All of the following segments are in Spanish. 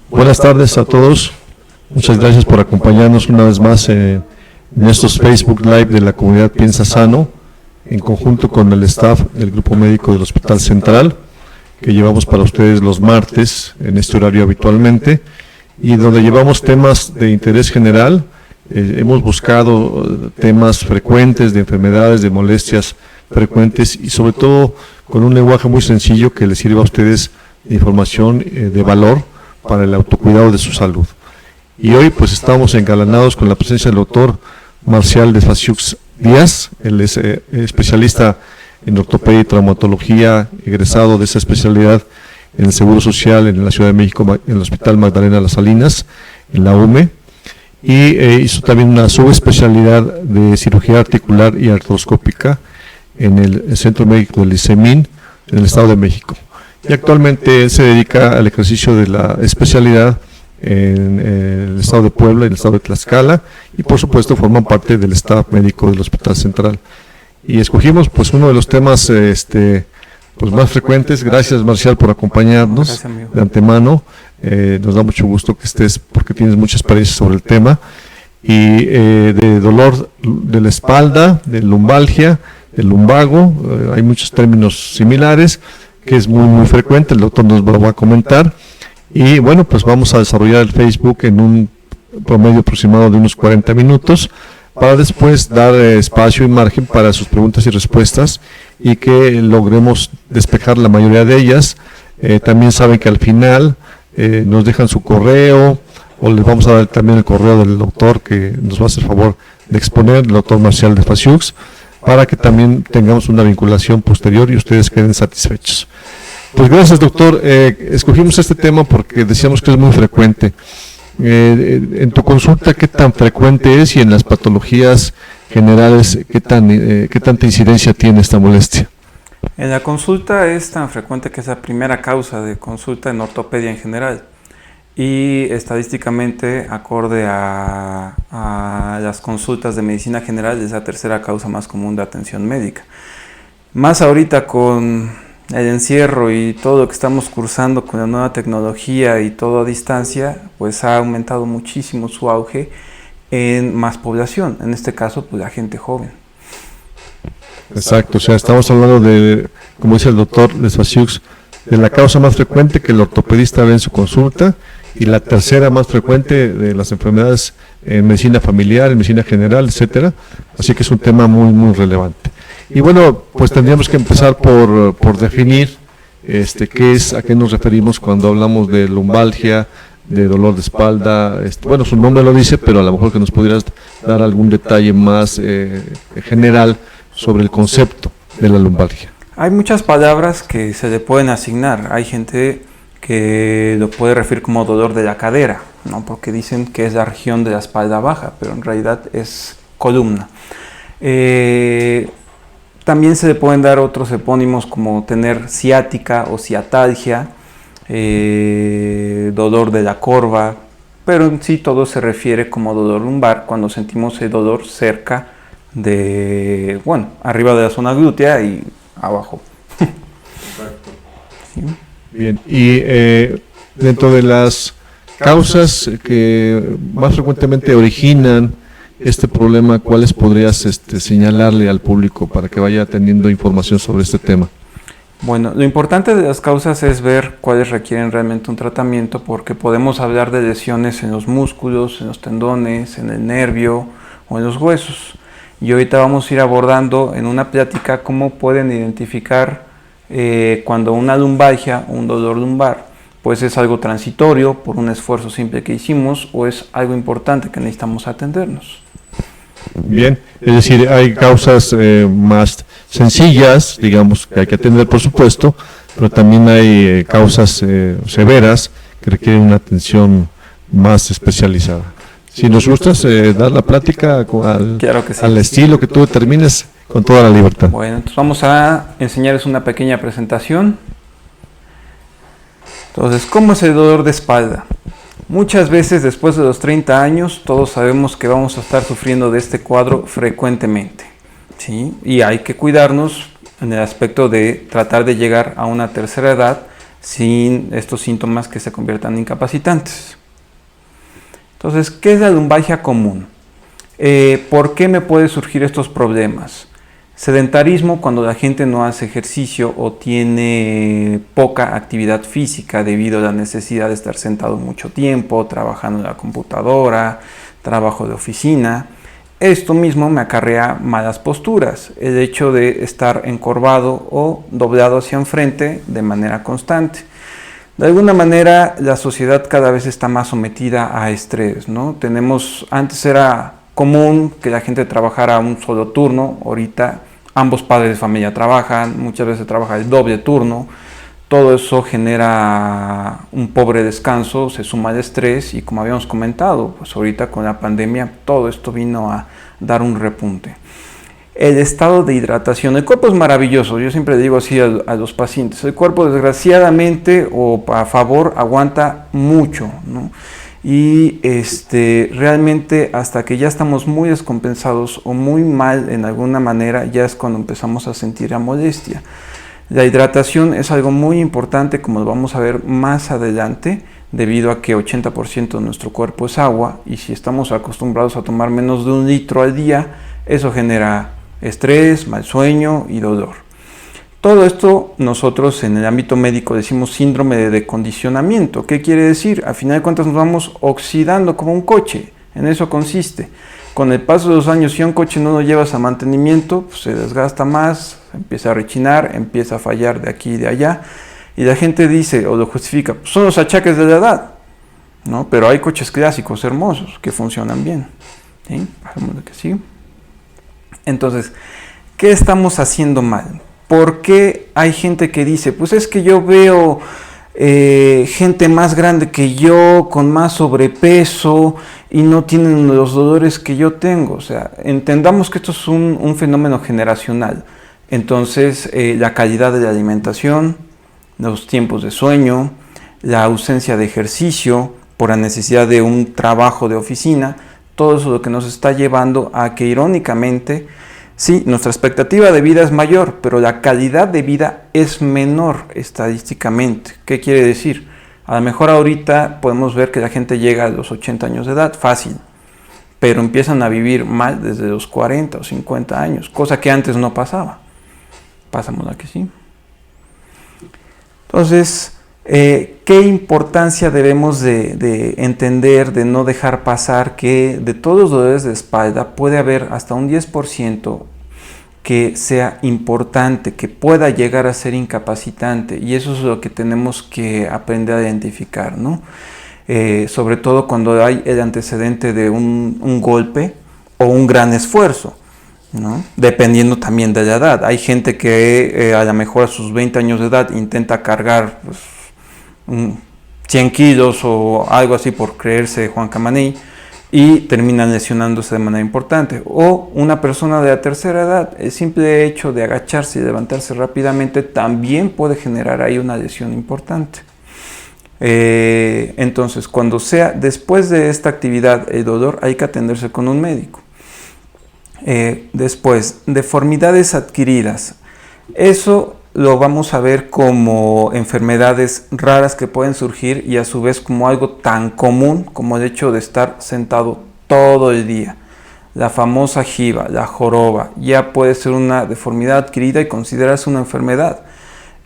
Buenas tardes a todos. Muchas gracias por acompañarnos una vez más en estos Facebook Live de la comunidad Piensa Sano, en conjunto con el staff del Grupo Médico del Hospital Central, que llevamos para ustedes los martes en este horario habitualmente, y donde llevamos temas de interés general. Hemos buscado temas frecuentes de enfermedades, de molestias frecuentes y sobre todo con un lenguaje muy sencillo que les sirva a ustedes de información de valor para el autocuidado de su salud. Y hoy pues estamos engalanados con la presencia del doctor Marcial de Fasiux Díaz. Él es especialista en ortopedia y traumatología, egresado de esa especialidad en el Seguro Social en la Ciudad de México, en el Hospital Magdalena Las Salinas, en la UME, y hizo también una subespecialidad de cirugía articular y artroscópica en el Centro Médico del ICEMIN, en el Estado de México. Y actualmente se dedica al ejercicio de la especialidad en el Estado de Puebla, en el Estado de Tlaxcala, y por supuesto forman parte del staff médico del Hospital Central. Y escogimos pues uno de los temas pues más frecuentes. Gracias, Marcial, por acompañarnos. Gracias, de antemano. Nos da mucho gusto que estés porque tienes mucha experiencia sobre el tema, y de dolor de la espalda, de lumbalgia, del lumbago. Hay muchos términos similares que es muy frecuente. El doctor nos lo va a comentar, y bueno, pues vamos a desarrollar el Facebook en un promedio aproximado de unos 40 minutos para después dar espacio y margen para sus preguntas y respuestas, y que logremos despejar la mayoría de ellas. También saben que al final nos dejan su correo, o les vamos a dar también el correo del doctor que nos va a hacer favor de exponer, el doctor Marcial de Fasiux, para que también tengamos una vinculación posterior y ustedes queden satisfechos. Pues gracias, doctor. Escogimos este tema porque decíamos que es muy frecuente. En tu consulta, ¿qué tan frecuente es? Y en las patologías generales, ¿qué tanta incidencia tiene esta molestia? En la consulta es tan frecuente que es la primera causa de consulta en ortopedia en general, y estadísticamente, acorde a las consultas de medicina general, es la tercera causa más común de atención médica. Más ahorita con el encierro y todo lo que estamos cursando con la nueva tecnología y todo a distancia, pues ha aumentado muchísimo su auge en más población, en este caso pues la gente joven. Exacto, o sea, estamos hablando de, como dice el doctor de Fasiux, de la causa más frecuente que el ortopedista ve en su consulta, y la tercera más frecuente de las enfermedades en medicina familiar, en medicina general, etcétera. Así que es un tema muy relevante. Y bueno, pues tendríamos que empezar por definir qué es, a qué nos referimos cuando hablamos de lumbalgia, de dolor de espalda. Bueno, su nombre lo dice, pero a lo mejor que nos pudieras dar algún detalle más general sobre el concepto de la lumbalgia. Hay muchas palabras que se le pueden asignar. Hay gente que lo puede referir como dolor de la cadera, ¿no? Porque dicen que es la región de la espalda baja, pero en realidad es columna. También se le pueden dar otros epónimos como tener ciática o ciatalgia, dolor de la corva, pero en sí todo se refiere como dolor lumbar cuando sentimos el dolor cerca de, bueno, arriba de la zona glútea y abajo. Exacto. ¿Sí? Bien, y dentro de las causas que más frecuentemente originan este problema, ¿cuáles podrías señalarle al público para que vaya teniendo información sobre este tema? Bueno, lo importante de las causas es ver cuáles requieren realmente un tratamiento, porque podemos hablar de lesiones en los músculos, en los tendones, en el nervio o en los huesos. Y ahorita vamos a ir abordando en una plática cómo pueden identificar cuando una lumbalgia, un dolor lumbar, pues es algo transitorio por un esfuerzo simple que hicimos, o es algo importante que necesitamos atendernos. Bien, es decir, hay causas más sencillas, digamos, que hay que atender, por supuesto, pero también hay causas severas que requieren una atención más especializada. Si nos gustas dar la plática claro que sí, al estilo que tú determines, con toda la libertad. Bueno, entonces vamos a enseñarles una pequeña presentación. Entonces, ¿cómo es el dolor de espalda? Muchas veces después de los 30 años, todos sabemos que vamos a estar sufriendo de este cuadro frecuentemente, ¿sí? Y hay que cuidarnos en el aspecto de tratar de llegar a una tercera edad sin estos síntomas que se conviertan en incapacitantes. Entonces, ¿qué es la lumbalgia común? ¿Por qué me pueden surgir estos problemas? Sedentarismo, cuando la gente no hace ejercicio o tiene poca actividad física debido a la necesidad de estar sentado mucho tiempo, trabajando en la computadora, trabajo de oficina. Esto mismo me acarrea malas posturas, el hecho de estar encorvado o doblado hacia enfrente de manera constante. De alguna manera la sociedad cada vez está más sometida a estrés, ¿no? Antes era común que la gente trabajara un solo turno, ahorita ambos padres de familia trabajan, muchas veces trabaja el doble turno, todo eso genera un pobre descanso, se suma el estrés y como habíamos comentado, pues ahorita con la pandemia todo esto vino a dar un repunte. El estado de hidratación, el cuerpo es maravilloso, yo siempre digo así a los pacientes, el cuerpo desgraciadamente o a favor aguanta mucho, ¿no? Y realmente hasta que ya estamos muy descompensados o muy mal en alguna manera, ya es cuando empezamos a sentir la molestia. La hidratación es algo muy importante, como lo vamos a ver más adelante, debido a que 80% de nuestro cuerpo es agua y si estamos acostumbrados a tomar menos de 1 litro al día, eso genera estrés, mal sueño y dolor. Todo esto nosotros en el ámbito médico decimos síndrome de decondicionamiento. ¿Qué quiere decir? A final de cuentas nos vamos oxidando como un coche, en eso consiste. Con el paso de los años, si un coche no lo llevas a mantenimiento, pues se desgasta más, empieza a rechinar, empieza a fallar de aquí y de allá. Y la gente dice o lo justifica, pues son los achaques de la edad, ¿no? Pero hay coches clásicos hermosos que funcionan bien. ¿Sí? Pasamos de que sí. Entonces, ¿qué estamos haciendo mal? ¿Por qué hay gente que dice, pues es que yo veo gente más grande que yo, con más sobrepeso y no tienen los dolores que yo tengo? O sea, entendamos que esto es un fenómeno generacional. Entonces, la calidad de la alimentación, los tiempos de sueño, la ausencia de ejercicio por la necesidad de un trabajo de oficina, todo eso es lo que nos está llevando a que irónicamente, sí, nuestra expectativa de vida es mayor, pero la calidad de vida es menor estadísticamente. ¿Qué quiere decir? A lo mejor ahorita podemos ver que la gente llega a los 80 años de edad, fácil, pero empiezan a vivir mal desde los 40 o 50 años, cosa que antes no pasaba. Pasamos a que sí. Entonces, ¿qué importancia debemos de entender, de no dejar pasar que de todos los dolores de espalda puede haber hasta un 10% que sea importante, que pueda llegar a ser incapacitante? Y eso es lo que tenemos que aprender a identificar, ¿no? Sobre todo cuando hay el antecedente de un golpe o un gran esfuerzo, ¿no? Dependiendo también de la edad. Hay gente que a lo mejor a sus 20 años de edad intenta cargar 100 kilos o algo así por creerse Juan Camaney y terminan lesionándose de manera importante. O una persona de la tercera edad, el simple hecho de agacharse y levantarse rápidamente también puede generar ahí una lesión importante. Entonces, cuando sea después de esta actividad el dolor, hay que atenderse con un médico. Después, deformidades adquiridas. Eso lo vamos a ver como enfermedades raras que pueden surgir y a su vez como algo tan común como el hecho de estar sentado todo el día. La famosa jiba, la joroba, ya puede ser una deformidad adquirida y considerarse una enfermedad.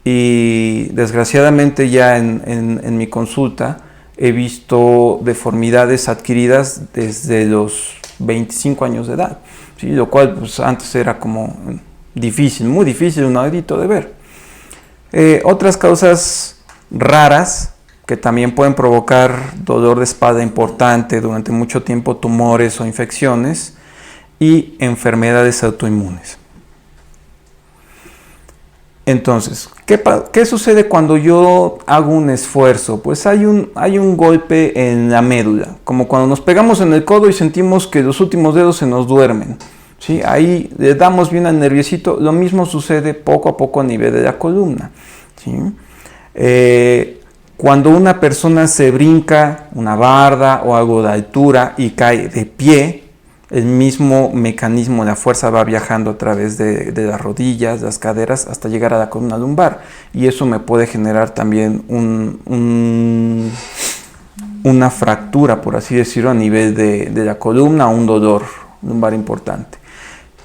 Y desgraciadamente ya en mi consulta he visto deformidades adquiridas desde los 25 años de edad, ¿sí? Lo cual pues antes era como difícil, muy difícil, un audito de ver. Otras causas raras que también pueden provocar dolor de espalda importante durante mucho tiempo, tumores o infecciones y enfermedades autoinmunes. Entonces, ¿qué sucede cuando yo hago un esfuerzo? Pues hay un golpe en la médula, como cuando nos pegamos en el codo y sentimos que los últimos dedos se nos duermen, ¿sí? Ahí le damos bien al nerviosito. Lo mismo sucede poco a poco a nivel de la columna, ¿sí? Cuando una persona se brinca una barda o algo de altura y cae de pie, el mismo mecanismo, la fuerza va viajando a través de las rodillas, las caderas, hasta llegar a la columna lumbar. Y eso me puede generar también una fractura, por así decirlo, a nivel de la columna, un dolor lumbar importante.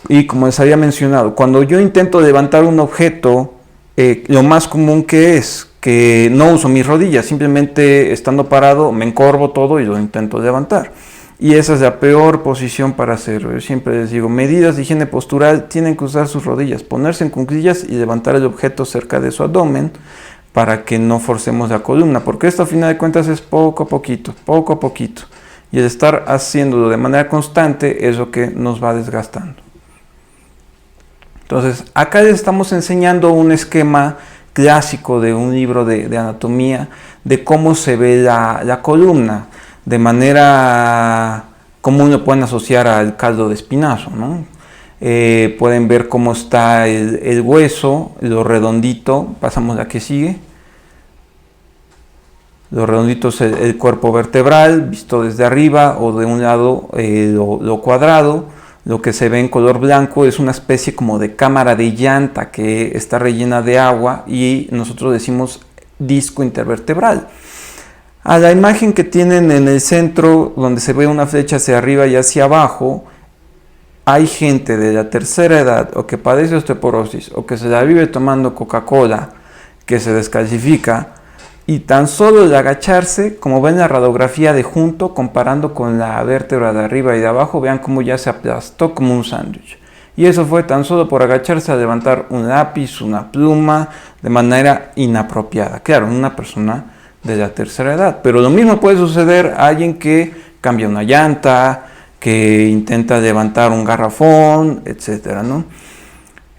Y como les había mencionado, cuando yo intento levantar un objeto, lo más común que es que no uso mis rodillas, simplemente estando parado me encorvo todo y lo intento levantar. Y esa es la peor posición para hacerlo. Yo siempre les digo, medidas de higiene postural, tienen que usar sus rodillas, ponerse en cuclillas y levantar el objeto cerca de su abdomen para que no forcemos la columna, porque esto a final de cuentas es poco a poquito, poco a poquito. Y el estar haciéndolo de manera constante es lo que nos va desgastando. Entonces, acá les estamos enseñando un esquema clásico de un libro de anatomía de cómo se ve la columna. De manera común lo pueden asociar al caldo de espinazo, ¿no? Pueden ver cómo está el hueso, lo redondito, pasamos a la que sigue. Lo redondito es el cuerpo vertebral, visto desde arriba o de un lado lo cuadrado. Lo que se ve en color blanco es una especie como de cámara de llanta que está rellena de agua y nosotros decimos disco intervertebral. A la imagen que tienen en el centro, donde se ve una flecha hacia arriba y hacia abajo, hay gente de la tercera edad o que padece osteoporosis o que se la vive tomando Coca-Cola, que se descalcifica, y tan solo el agacharse, como ven la radiografía de junto, comparando con la vértebra de arriba y de abajo, vean cómo ya se aplastó como un sándwich. Y eso fue tan solo por agacharse a levantar un lápiz, una pluma, de manera inapropiada. Claro, una persona de la tercera edad. Pero lo mismo puede suceder a alguien que cambia una llanta, que intenta levantar un garrafón, etcétera, ¿no?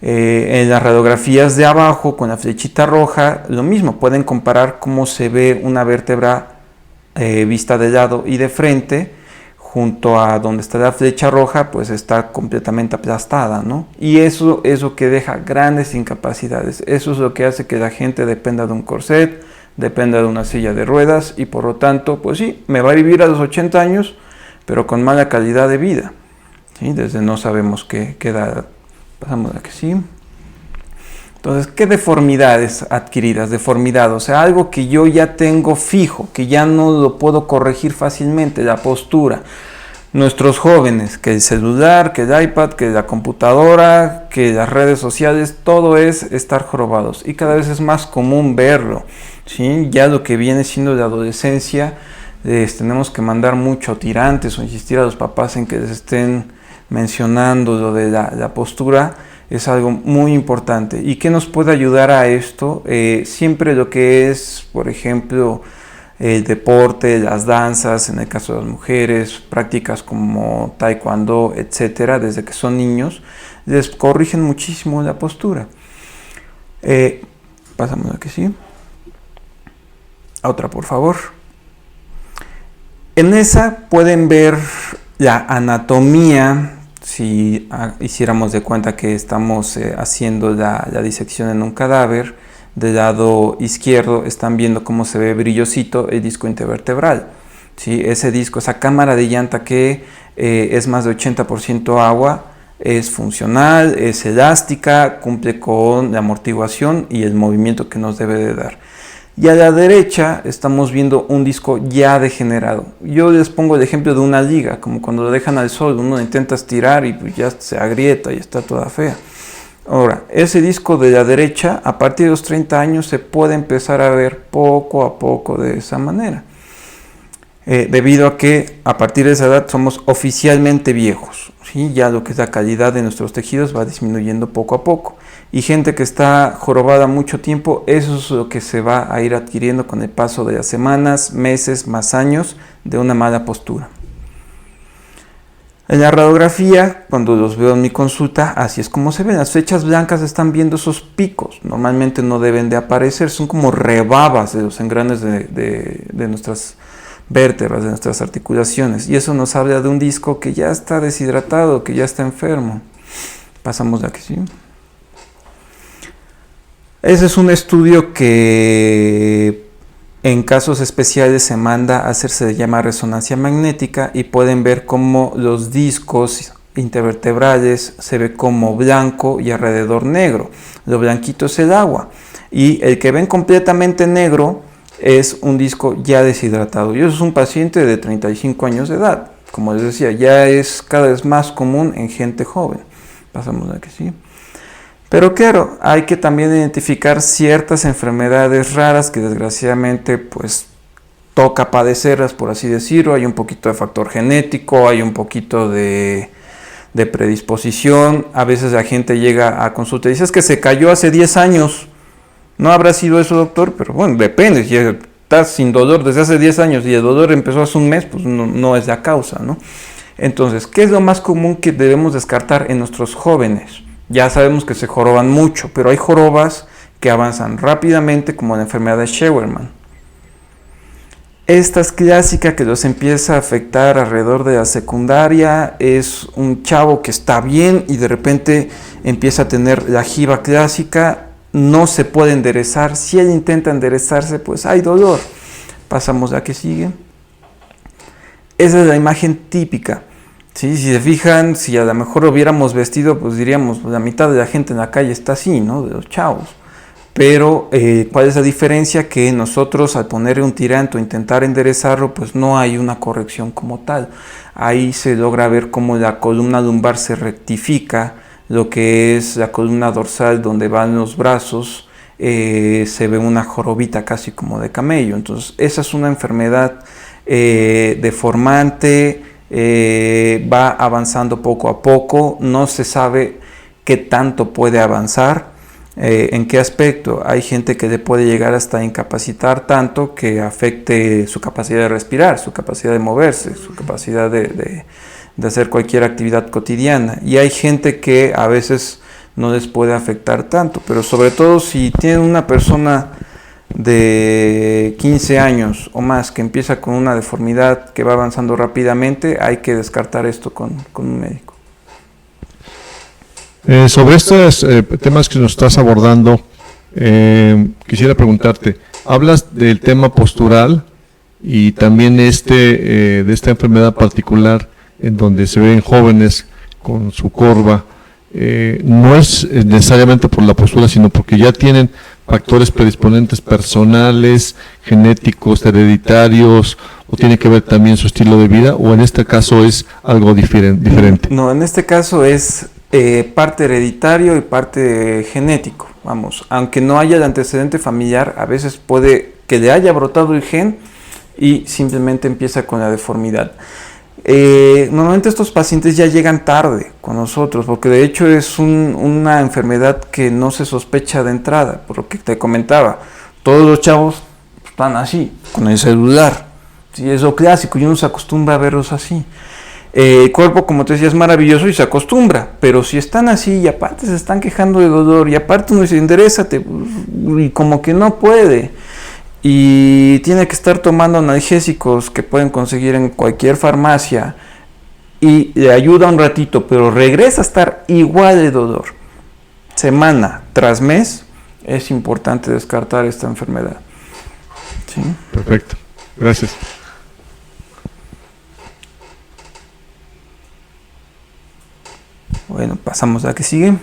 En las radiografías de abajo con la flechita roja, lo mismo, pueden comparar cómo se ve una vértebra vista de lado y de frente, junto a donde está la flecha roja, pues está completamente aplastada, ¿no? Y eso es lo que deja grandes incapacidades. Eso es lo que hace que la gente dependa de un corset, dependa de una silla de ruedas y por lo tanto, pues sí, me va a vivir a los 80 años, pero con mala calidad de vida, ¿sí? Desde no sabemos qué edad. Pasamos a que sí. Entonces, ¿qué deformidades adquiridas? Deformidad, o sea, algo que yo ya tengo fijo, que ya no lo puedo corregir fácilmente, la postura. Nuestros jóvenes, que el celular, que el iPad, que la computadora, que las redes sociales, todo es estar jorobados. Y cada vez es más común verlo, ¿sí? Ya lo que viene siendo la adolescencia, tenemos que mandar mucho tirantes o insistir a los papás en que les estén mencionando lo de la postura. Es algo muy importante. ¿Y qué nos puede ayudar a esto? Siempre lo que es, por ejemplo, el deporte, las danzas, en el caso de las mujeres, prácticas como taekwondo, etcétera, desde que son niños, les corrigen muchísimo la postura. Pasamos a que sí. Otra, por favor. En esa pueden ver la anatomía. Si hiciéramos de cuenta que estamos haciendo la disección en un cadáver, del lado izquierdo están viendo cómo se ve brillosito el disco intervertebral, ¿sí? Ese disco, esa cámara de llanta que es más de 80% agua, es funcional, es elástica, cumple con la amortiguación y el movimiento que nos debe de dar. Y a la derecha estamos viendo un disco ya degenerado. Yo les pongo el ejemplo de una liga, como cuando lo dejan al sol, uno intenta estirar y pues ya se agrieta y está toda fea. Ahora, ese disco de la derecha, a partir de los 30 años, se puede empezar a ver poco a poco de esa manera. Debido a que a partir de esa edad somos oficialmente viejos, ¿sí? Ya lo que es la calidad de nuestros tejidos va disminuyendo poco a poco. Y gente que está jorobada mucho tiempo, eso es lo que se va a ir adquiriendo con el paso de las semanas, meses, más años de una mala postura. En la radiografía, cuando los veo en mi consulta, así es como se ven. Las flechas blancas están viendo esos picos. Normalmente no deben de aparecer, son como rebabas de los engranes de nuestras vértebras, de nuestras articulaciones. Y eso nos habla de un disco que ya está deshidratado, que ya está enfermo. Pasamos de aquí, ¿sí? Ese es un estudio que En casos especiales se manda a hacer, se llama resonancia magnética, y pueden ver cómo los discos intervertebrales se ve como blanco y alrededor negro. Lo blanquito es el agua, y el que ven completamente negro es un disco ya deshidratado. Y eso es un paciente de 35 años de edad. Como les decía, ya es cada vez más común en gente joven. Pasamos a que sí. Pero claro, hay que también identificar ciertas enfermedades raras que desgraciadamente pues toca padecerlas, por así decirlo. Hay un poquito de factor genético, hay un poquito de predisposición. A veces la gente llega a consulta y dice: es que se cayó hace 10 años. No habrá sido eso, doctor, pero bueno, depende. Si estás sin dolor desde hace 10 años y el dolor empezó hace un mes, pues no es la causa, ¿no? Entonces, ¿qué es lo más común que debemos descartar en nuestros jóvenes? Ya sabemos que se joroban mucho, pero hay jorobas que avanzan rápidamente, como la enfermedad de Scheuermann. Esta es clásica, que los empieza a afectar alrededor de la secundaria. Es un chavo que está bien y de repente empieza a tener la jiba clásica, no se puede enderezar. Si él intenta enderezarse, pues hay dolor. Pasamos a la que sigue. Esa es la imagen típica. ¿Sí? Si se fijan, si a lo mejor lo hubiéramos vestido, pues diríamos, la mitad de la gente en la calle está así, ¿no? De los chavos. Pero, ¿cuál es la diferencia? Que nosotros, al ponerle un tirante o intentar enderezarlo, pues no hay una corrección como tal. Ahí se logra ver cómo la columna lumbar se rectifica, lo que es la columna dorsal donde van los brazos, se ve una jorobita casi como de camello. Entonces, esa es una enfermedad deformante. Va avanzando poco a poco, no se sabe qué tanto puede avanzar, en qué aspecto. Hay gente que le puede llegar hasta incapacitar tanto que afecte su capacidad de respirar, su capacidad de moverse, su capacidad de hacer cualquier actividad cotidiana, y hay gente que a veces no les puede afectar tanto, pero sobre todo si tienen una persona de 15 años o más que empieza con una deformidad que va avanzando rápidamente, hay que descartar esto con un médico. Sobre estos temas que nos estás abordando, quisiera preguntarte, hablas del tema postural y también de esta enfermedad particular en donde se ven jóvenes con su corva. No es necesariamente por la postura, sino porque ya tienen factores predisponentes personales, genéticos, hereditarios, o tiene que ver también su estilo de vida, o en este caso es algo diferente. No, en este caso es parte hereditario y parte genético. Vamos, aunque no haya el antecedente familiar, a veces puede que le haya brotado el gen y simplemente empieza con la deformidad. Normalmente estos pacientes ya llegan tarde con nosotros, porque de hecho es una enfermedad que no se sospecha de entrada, por lo que te comentaba. Todos los chavos están así, con el celular, ¿sí? Es lo clásico y uno se acostumbra a verlos así. El cuerpo, como te decía, es maravilloso y se acostumbra, pero si están así y aparte se están quejando de dolor y aparte uno dice enderézate, y como que no puede, y tiene que estar tomando analgésicos que pueden conseguir en cualquier farmacia y le ayuda un ratito, pero regresa a estar igual de dolor semana tras mes, es importante descartar esta enfermedad. ¿Sí? Perfecto, gracias. Bueno, pasamos a la que sigue.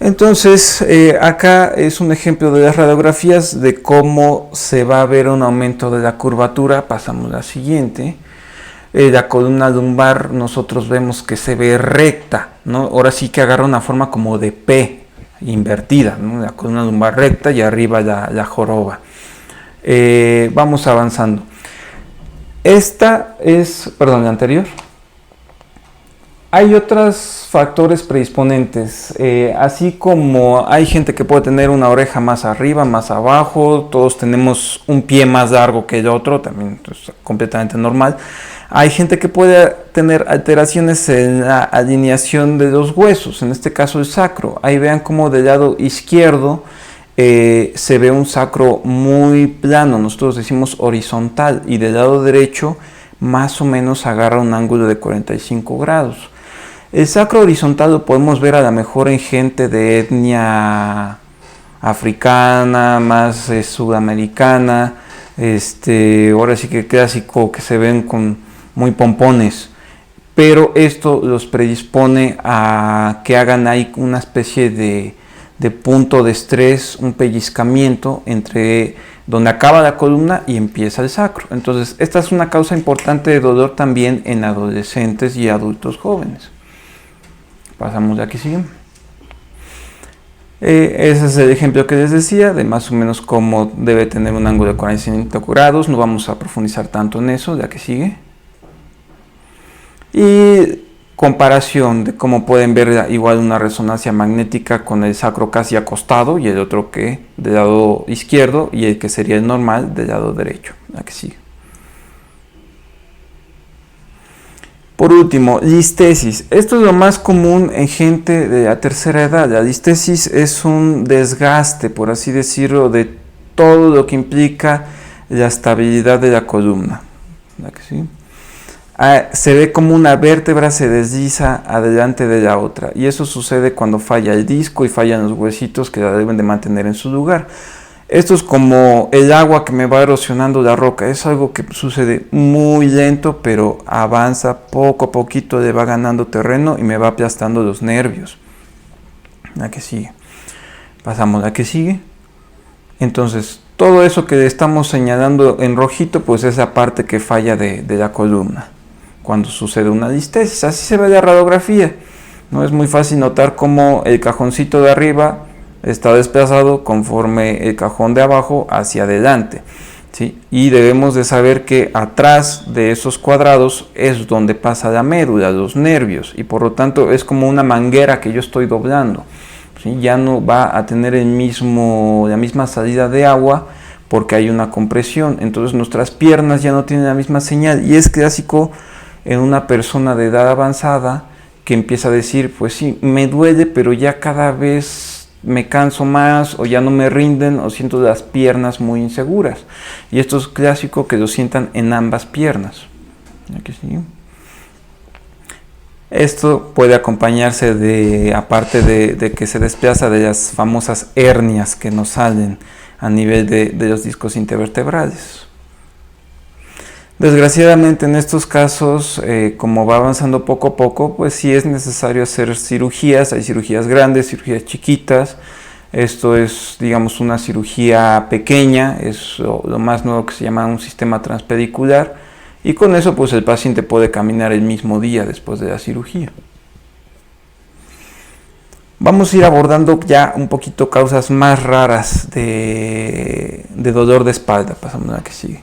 Entonces, acá es un ejemplo de las radiografías de cómo se va a ver un aumento de la curvatura. Pasamos a la siguiente. La columna lumbar nosotros vemos que se ve recta, ¿no? Ahora sí que agarra una forma como de P, invertida, ¿no? La columna lumbar recta y arriba la joroba. Vamos avanzando. Esta es, perdón, la anterior. Hay otros factores predisponentes, así como hay gente que puede tener una oreja más arriba, más abajo, todos tenemos un pie más largo que el otro, también es completamente normal. Hay gente que puede tener alteraciones en la alineación de los huesos, en este caso el sacro. Ahí vean cómo del lado izquierdo se ve un sacro muy plano, nosotros decimos horizontal, y del lado derecho más o menos agarra un ángulo de 45 grados. El sacro horizontal lo podemos ver a lo mejor en gente de etnia africana, más sudamericana, ahora sí que clásico, que se ven con muy pompones, pero esto los predispone a que hagan ahí una especie de punto de estrés, un pellizcamiento entre donde acaba la columna y empieza el sacro. Entonces, esta es una causa importante de dolor también en adolescentes y adultos jóvenes. Pasamos de aquí, sigue. Ese es el ejemplo que les decía, de más o menos cómo debe tener un ángulo de 45 grados. No vamos a profundizar tanto en eso, ya que sigue. Y comparación de cómo pueden ver igual una resonancia magnética con el sacro casi acostado y el otro que del lado izquierdo y el que sería el normal del lado derecho. La que sigue. Por último, listesis. Esto es lo más común en gente de la tercera edad. La listesis es un desgaste, por así decirlo, de todo lo que implica la estabilidad de la columna. La que sigue. Se ve como una vértebra se desliza adelante de la otra, y eso sucede cuando falla el disco y fallan los huesitos que la deben de mantener en su lugar. Esto es como el agua que me va erosionando la roca, es algo que sucede muy lento, pero avanza poco a poquito, le va ganando terreno y me va aplastando los nervios. La que sigue. Pasamos a la que sigue. Entonces, todo eso que le estamos señalando en rojito, pues es la parte que falla de la columna cuando sucede una listesis. Así se ve la radiografía. No es muy fácil notar cómo el cajoncito de arriba está desplazado conforme el cajón de abajo hacia adelante, ¿sí? Y debemos de saber que atrás de esos cuadrados es donde pasa la médula, los nervios, y por lo tanto es como una manguera que yo estoy doblando, ¿sí? Ya no va a tener la misma salida de agua porque hay una compresión. Entonces nuestras piernas ya no tienen la misma señal, y es clásico en una persona de edad avanzada que empieza a decir, pues sí, me duele, pero ya cada vez me canso más, o ya no me rinden, o siento las piernas muy inseguras. Y esto es clásico que lo sientan en ambas piernas. Aquí sí. Esto puede acompañarse de, aparte de que se desplaza, de las famosas hernias que nos salen a nivel de los discos intervertebrales. Desgraciadamente en estos casos, como va avanzando poco a poco, pues sí es necesario hacer cirugías. Hay cirugías grandes, cirugías chiquitas. Esto es, digamos, una cirugía pequeña, es lo más nuevo que se llama un sistema transpedicular, y con eso pues el paciente puede caminar el mismo día después de la cirugía. Vamos a ir abordando ya un poquito causas más raras de dolor de espalda. Pasamos a la que sigue.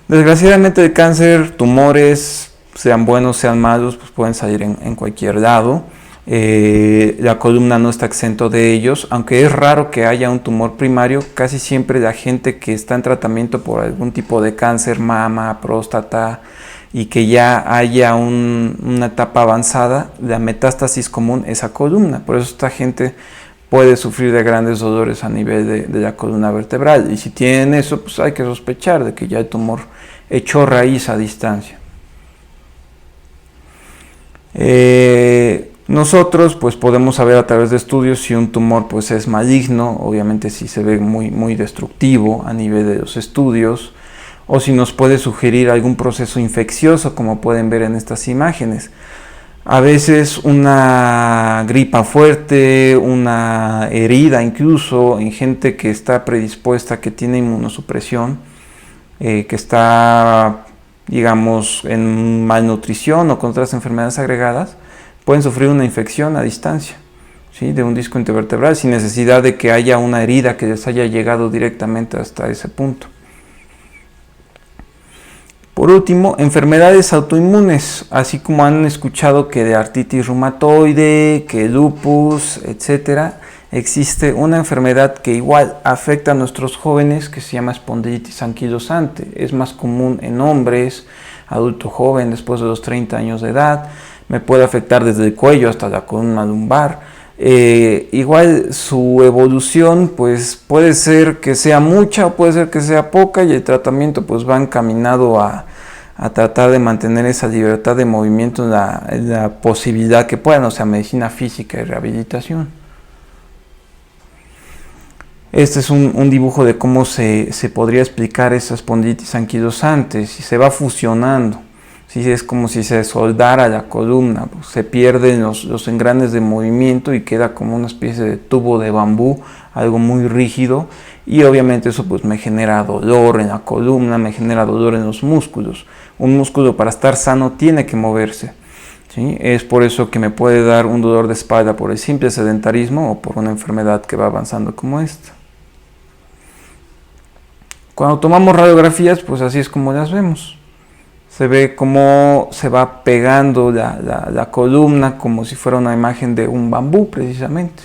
Desgraciadamente el cáncer, tumores, sean buenos, sean malos, pues pueden salir en cualquier lado. La columna no está exento de ellos, aunque es raro que haya un tumor primario. Casi siempre la gente que está en tratamiento por algún tipo de cáncer, mama, próstata, y que ya haya una etapa avanzada, la metástasis común es a columna. Por eso esta gente puede sufrir de grandes dolores a nivel de la columna vertebral, y si tienen eso, pues hay que sospechar de que ya el tumor echó raíz a distancia. Nosotros pues podemos saber a través de estudios si un tumor pues es maligno, obviamente si se ve muy destructivo a nivel de los estudios, o si nos puede sugerir algún proceso infeccioso, como pueden ver en estas imágenes. A veces una gripa fuerte, una herida incluso en gente que está predispuesta, que tiene inmunosupresión, que está, digamos, en malnutrición o con otras enfermedades agregadas, pueden sufrir una infección a distancia, ¿sí? De un disco intervertebral, sin necesidad de que haya una herida que les haya llegado directamente hasta ese punto. Por último, enfermedades autoinmunes, así como han escuchado que de artritis reumatoide, que lupus, etc. Existe una enfermedad que igual afecta a nuestros jóvenes, que se llama espondilitis anquilosante. Es más común en hombres, adulto joven, después de los 30 años de edad. Me puede afectar desde el cuello hasta la columna lumbar. Igual su evolución pues puede ser que sea mucha o puede ser que sea poca, y el tratamiento pues va encaminado a tratar de mantener esa libertad de movimiento en la posibilidad que puedan, o sea, medicina física y rehabilitación. Este es un dibujo de cómo se podría explicar esa espondilitis anquilosante, si se va fusionando. Sí, es como si se soldara la columna, pues se pierden los engranes de movimiento y queda como una especie de tubo de bambú, algo muy rígido, y obviamente eso pues me genera dolor en la columna, me genera dolor en los músculos. Un músculo para estar sano tiene que moverse, ¿sí? Es por eso que me puede dar un dolor de espalda por el simple sedentarismo o por una enfermedad que va avanzando como esta. Cuando tomamos radiografías, pues así es como las vemos. Se ve cómo se va pegando la columna como si fuera una imagen de un bambú precisamente.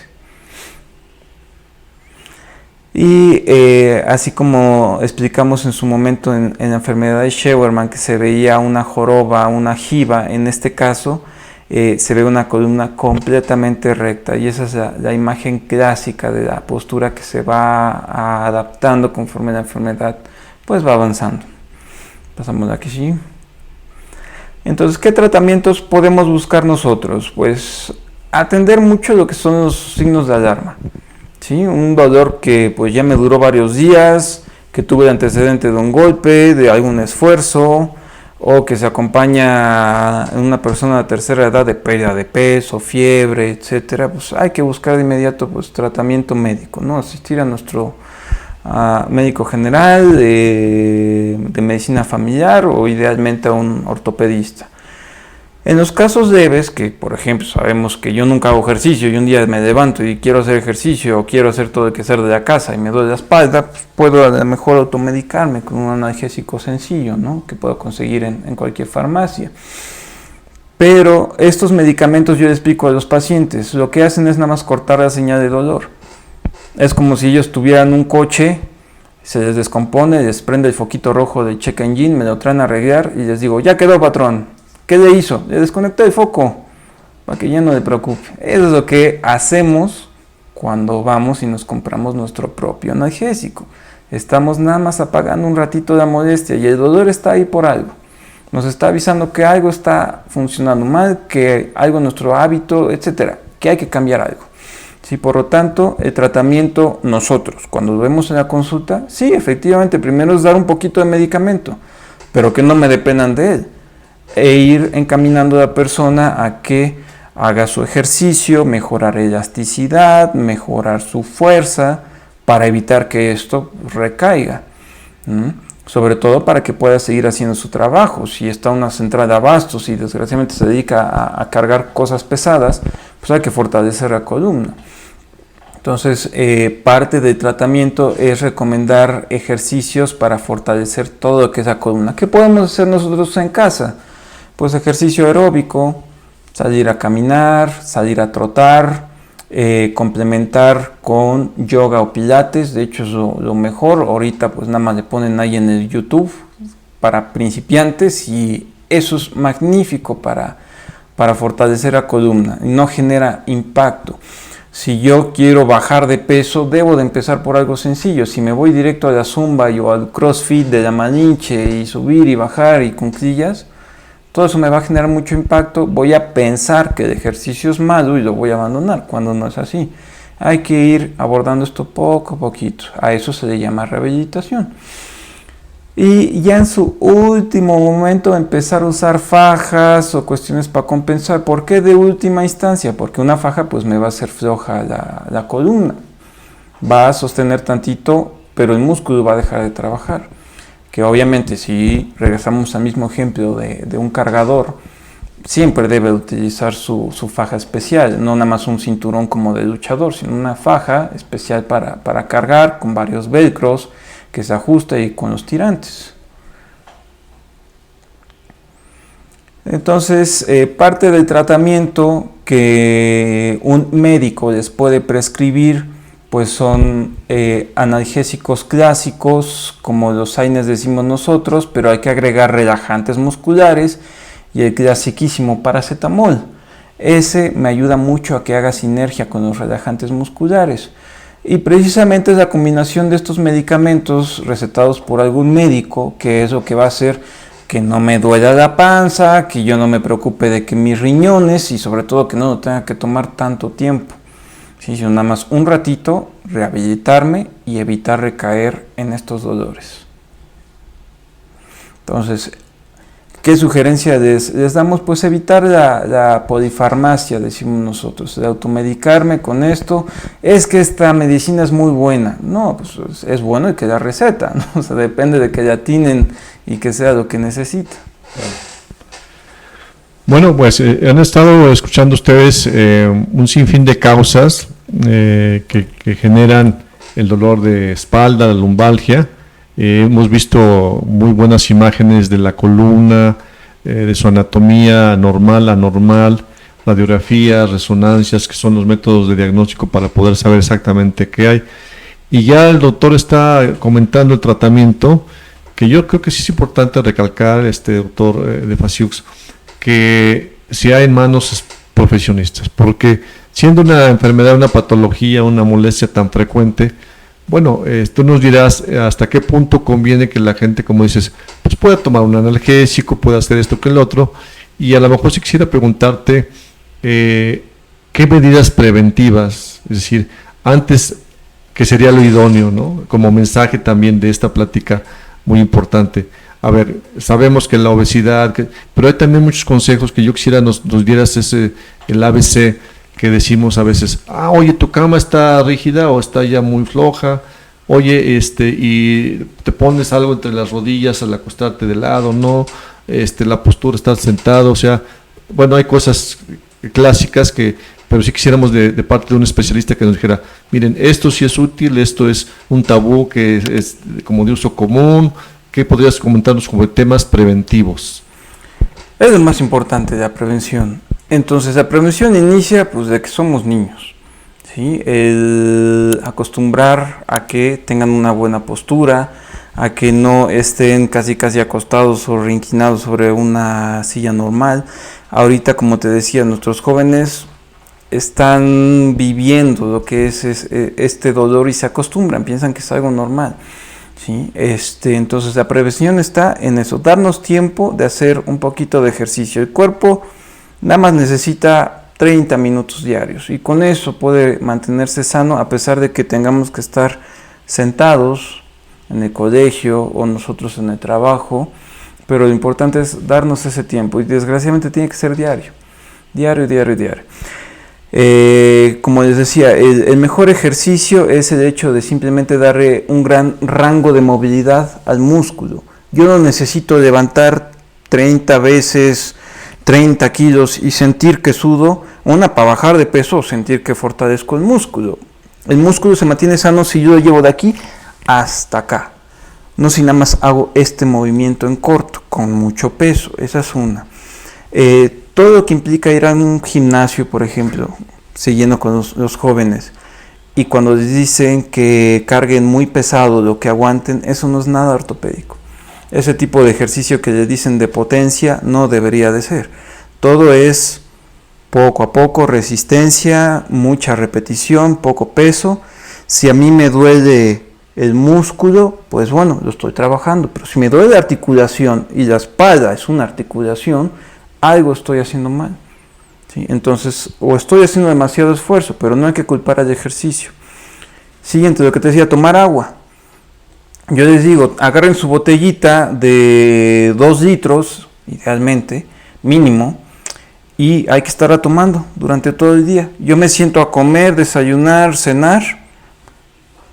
Y así como explicamos en su momento en la enfermedad de Scheuermann, que se veía una joroba, una jiba, en este caso se ve una columna completamente recta, y esa es la imagen clásica de la postura que se va adaptando conforme la enfermedad pues va avanzando. Pasamos aquí, sí. Entonces, ¿qué tratamientos podemos buscar nosotros? Pues atender mucho lo que son los signos de alarma. ¿Sí? Un dolor que pues ya me duró varios días, que tuve el antecedente de un golpe, de algún esfuerzo, o que se acompaña en una persona de tercera edad de pérdida de peso, fiebre, etcétera. Pues hay que buscar de inmediato pues tratamiento médico, ¿no? Asistir a nuestro médico general, de medicina familiar, o idealmente a un ortopedista. En los casos leves, que por ejemplo sabemos que yo nunca hago ejercicio y un día me levanto y quiero hacer ejercicio o quiero hacer todo el quehacer de la casa y me duele la espalda, pues puedo a lo mejor automedicarme con un analgésico sencillo, ¿no? Que puedo conseguir en cualquier farmacia. Pero estos medicamentos, yo les explico a los pacientes, lo que hacen es nada más cortar la señal de dolor. Es como si ellos tuvieran un coche, se les descompone, les prende el foquito rojo del check engine, me lo traen a arreglar y les digo, ya quedó, patrón. ¿Qué le hizo? Le desconecté el foco, para que ya no le preocupe. Eso es lo que hacemos cuando vamos y nos compramos nuestro propio analgésico. Estamos nada más apagando un ratito la molestia, y el dolor está ahí por algo. Nos está avisando que algo está funcionando mal, que algo en nuestro hábito, etcétera, que hay que cambiar algo. Sí, por lo tanto, el tratamiento nosotros, cuando lo vemos en la consulta, sí, efectivamente, primero es dar un poquito de medicamento, pero que no me dependan de él, e ir encaminando a la persona a que haga su ejercicio, mejorar elasticidad, mejorar su fuerza, para evitar que esto recaiga. Sobre todo para que pueda seguir haciendo su trabajo. Si está en una central de abastos y desgraciadamente se dedica a cargar cosas pesadas, pues hay que fortalecer la columna. Entonces, parte del tratamiento es recomendar ejercicios para fortalecer todo lo que es la columna. ¿Qué podemos hacer nosotros en casa? Pues ejercicio aeróbico, salir a caminar, salir a trotar, complementar con yoga o pilates. De hecho es lo mejor. Ahorita pues nada más le ponen ahí en el YouTube para principiantes, y eso es magnífico para fortalecer la columna, y no genera impacto. Si yo quiero bajar de peso, debo de empezar por algo sencillo. Si me voy directo a la zumba o al crossfit de la Malinche y subir y bajar y cuclillas, todo eso me va a generar mucho impacto. Voy a pensar que el ejercicio es malo y lo voy a abandonar, cuando no es así. Hay que ir abordando esto poco a poquito. A eso se le llama rehabilitación. Y ya en su último momento empezar a usar fajas o cuestiones para compensar. ¿Por qué de última instancia? Porque una faja pues me va a hacer floja la columna. Va a sostener tantito, pero el músculo va a dejar de trabajar. Que obviamente, si regresamos al mismo ejemplo de un cargador, siempre debe utilizar su faja especial, no nada más un cinturón como de luchador, sino una faja especial para cargar, con varios velcros, que se ajusta y con los tirantes. Entonces, parte del tratamiento que un médico les puede prescribir pues son analgésicos clásicos, como los AINES decimos nosotros, pero hay que agregar relajantes musculares, y el clasiquísimo paracetamol. Ese me ayuda mucho a que haga sinergia con los relajantes musculares. Y precisamente es la combinación de estos medicamentos recetados por algún médico, que es lo que va a hacer que no me duela la panza, que yo no me preocupe de que mis riñones, y sobre todo que no tenga que tomar tanto tiempo. Sí, sino nada más un ratito, rehabilitarme y evitar recaer en estos dolores. Entonces, ¿qué sugerencia les damos? Pues evitar la polifarmacia, decimos nosotros, de automedicarme con esto. Es que esta medicina es muy buena. No, pues es bueno y que la receta, ¿no? O sea, depende de que la atinen y que sea lo que necesita. Bueno, pues han estado escuchando ustedes un sinfín de causas que generan el dolor de espalda, la lumbalgia. Hemos visto muy buenas imágenes de la columna, de su anatomía normal, anormal, radiografías, resonancias, que son los métodos de diagnóstico para poder saber exactamente qué hay. Y ya el doctor está comentando el tratamiento, que yo creo que sí es importante recalcar, doctor de Fasiux, que sea en manos profesionistas, porque siendo una enfermedad, una patología, una molestia tan frecuente, bueno, tú nos dirás hasta qué punto conviene que la gente, como dices, pues pueda tomar un analgésico, pueda hacer esto que el otro, y a lo mejor sí quisiera preguntarte qué medidas preventivas, es decir, antes, que sería lo idóneo, ¿no? Como mensaje también de esta plática muy importante. A ver, sabemos que la obesidad, pero hay también muchos consejos que yo quisiera nos dieras el ABC que decimos a veces, oye, tu cama está rígida o está ya muy floja, oye, y te pones algo entre las rodillas al acostarte de lado, no, la postura, estar sentado, o sea, bueno, hay cosas clásicas pero sí quisiéramos de parte de un especialista que nos dijera, miren, esto sí es útil, esto es un tabú que es como de uso común. ¿Qué podrías comentarnos como temas preventivos? Es lo más importante, la prevención. Entonces, la prevención inicia pues de que somos niños, ¿sí? El acostumbrar a que tengan una buena postura, a que no estén casi acostados o rinquinados sobre una silla normal. Ahorita, como te decía, nuestros jóvenes están viviendo lo que es este dolor y se acostumbran, piensan que es algo normal. ¿Sí? Entonces la prevención está en eso, darnos tiempo de hacer un poquito de ejercicio. El cuerpo nada más necesita 30 minutos diarios y con eso puede mantenerse sano a pesar de que tengamos que estar sentados en el colegio o nosotros en el trabajo, pero lo importante es darnos ese tiempo y desgraciadamente tiene que ser diario. Como les decía, el mejor ejercicio es el hecho de simplemente darle un gran rango de movilidad al músculo. Yo no necesito levantar 30 veces 30 kilos y sentir que sudo, para bajar de peso o sentir que fortalezco el músculo. El músculo se mantiene sano si yo lo llevo de aquí hasta acá. No si nada más hago este movimiento en corto, con mucho peso. Esa es una. Todo lo que implica ir a un gimnasio, por ejemplo, siguiendo con los jóvenes, y cuando les dicen que carguen muy pesado lo que aguanten, eso no es nada ortopédico. Ese tipo de ejercicio que les dicen de potencia no debería de ser. Todo es poco a poco, resistencia, mucha repetición, poco peso. Si a mí me duele el músculo, pues bueno, lo estoy trabajando, pero si me duele la articulación y la espalda es una articulación, algo estoy haciendo mal. ¿Sí? Entonces, o estoy haciendo demasiado esfuerzo, pero no hay que culpar al ejercicio. Siguiente, lo que te decía, tomar agua. Yo les digo, agarren su botellita de 2 litros, idealmente, mínimo, y hay que estarla tomando durante todo el día. Yo me siento a comer, desayunar, cenar,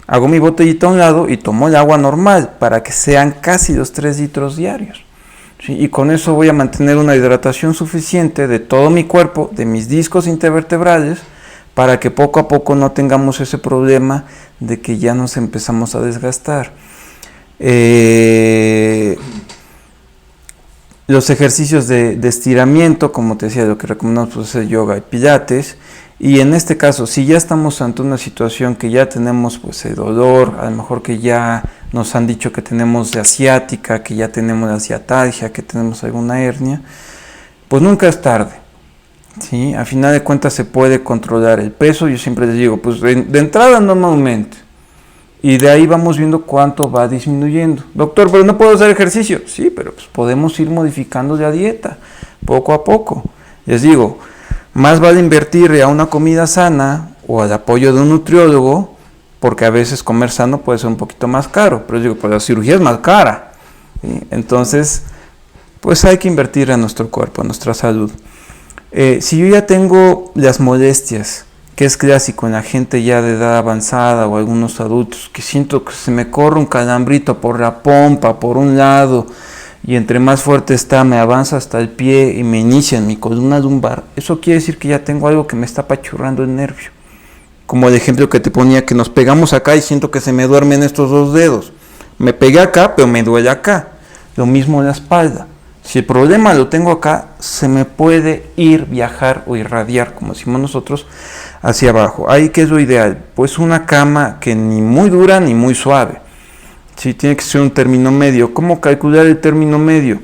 hago mi botellita a un lado y tomo el agua normal para que sean casi los 3 litros diarios. ¿Sí? Y con eso voy a mantener una hidratación suficiente de todo mi cuerpo, de mis discos intervertebrales, para que poco a poco no tengamos ese problema de que ya nos empezamos a desgastar. Los ejercicios de estiramiento, como te decía, lo que recomendamos pues, es yoga y pilates. Y en este caso, si ya estamos ante una situación que ya tenemos pues el dolor, a lo mejor que ya nos han dicho que tenemos de asiática, que ya tenemos de asiatalgia, que tenemos alguna hernia, pues nunca es tarde. ¿Sí? A final de cuentas se puede controlar el peso. Yo siempre les digo, pues de entrada no me aumente. Y de ahí vamos viendo cuánto va disminuyendo. Doctor, pero no puedo hacer ejercicio. Sí, pero pues podemos ir modificando la dieta poco a poco. Les digo, más vale invertir a una comida sana o al apoyo de un nutriólogo porque a veces comer sano puede ser un poquito más caro, pero yo digo, pues la cirugía es más cara, ¿sí? Entonces, pues hay que invertir en nuestro cuerpo, en nuestra salud. Si yo ya tengo las molestias, que es clásico en la gente ya de edad avanzada o algunos adultos, que siento que se me corre un calambrito por la pompa, por un lado, y entre más fuerte está, me avanza hasta el pie y me inicia en mi columna lumbar, eso quiere decir que ya tengo algo que me está apachurrando el nervio. Como el ejemplo que te ponía, que nos pegamos acá y siento que se me duermen estos dos dedos. Me pegué acá, pero me duele acá. Lo mismo en la espalda. Si el problema lo tengo acá, se me puede viajar o irradiar, como decimos nosotros, hacia abajo. Ahí, ¿qué es lo ideal? Pues una cama que ni muy dura ni muy suave. Sí, tiene que ser un término medio. ¿Cómo calcular el término medio?